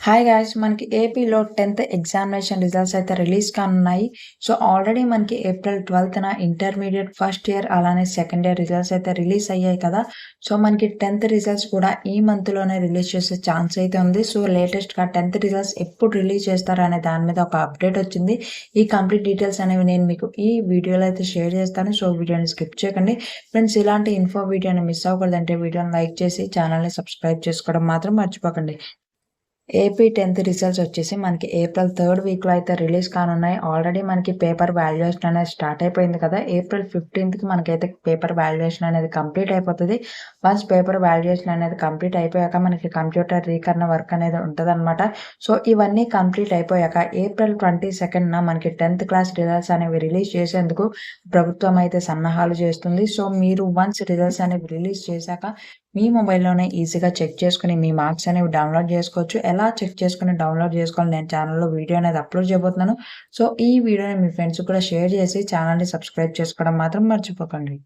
Hi guys! మనకి ఏపీలో 10థ్ ఎగ్జామినేషన్ రిజల్ట్స్ అయితే రిలీజ్ కానున్నాయి. సో, ఆల్రెడీ మనకి ఏప్రిల్ 12థ్ ఇంటర్మీడియేట్ ఫస్ట్ ఇయర్ అలానే సెకండ్ ఇయర్ రిజల్ట్స్ అయితే రిలీజ్ అయ్యాయి కదా! సో, మనకి 10థ్ రిజల్ట్స్ కూడా ఈ మంత్‌లోనే రిలీజ్ చేసే ఛాన్స్ అయితే ఉంది. సో, లేటెస్ట్‌గా 10థ్ రిజల్ట్స్ ఎప్పుడు రిలీజ్ చేస్తారు అనే దాని మీద ఒక అప్డేట్ వచ్చింది. ఈ కంప్లీట్ డీటెయిల్స్ అనేవి నేను మీకు ఈ వీడియోలో అయితే షేర్ చేస్తాను. సో, వీడియోని స్కిప్ చేయకండి. ఫ్రెండ్స్, ఇలాంటి వీడియోని మిస్ అవ్వకూడదంటే వీడియోని లైక్ చేసి ఛానల్‌ని సబ్స్క్రైబ్ చేసుకోవడం మాత్రం మర్చిపోకండి. ఏపీ 10థ్ రిజల్ట్స్ వచ్చేసి మనకి ఏప్రిల్ థర్డ్ వీక్‌లో అయితే రిలీజ్ కానున్నాయి. ఆల్రెడీ మనకి పేపర్ వాల్యుయేషన్ అనేది స్టార్ట్ అయిపోయింది కదా! ఏప్రిల్ 15థ్‌కి మనకైతే పేపర్ వాల్యుయేషన్ అనేది కంప్లీట్ అయిపోతది. వన్స్ పేపర్ వాల్యుయేషన్ అనేది కంప్లీట్ అయిపోయాక మనకి కంప్యూటర్ రీకరణ వర్క్ అనేది ఉంటదనమాట. సో, ఇవన్నీ కంప్లీట్ అయిపోయాక ఏప్రిల్ 22న మనకి 10థ్ క్లాస్ రిజల్ట్స్ అనేవి రిలీజ్ చేసేందుకు ప్రభుత్వం అయితే సన్నాహాలు చేస్తుంది. సో, మీరు వన్స్ రిజల్ట్స్ అనేవి రిలీజ్ చేశాక మీ మొబైల్‌లోనే ఈజీగా చెక్ చేసుకొని మీ మార్క్స్ అనేవి డౌన్‌లోడ్ చేసుకోవచ్చు. ఎలా చెక్ చేసుకొని డౌన్‌లోడ్ చేసుకోవాలో నేను ఛానెల్‌లో వీడియో అనేది అప్‌లోడ్ చేయబోతున్నాను. సో, ఈ వీడియోని మీ ఫ్రెండ్స్‌కి కూడా షేర్ చేసి ఛానెల్‌ని సబ్స్క్రైబ్ చేసుకోవడం మాత్రం మర్చిపోకండి.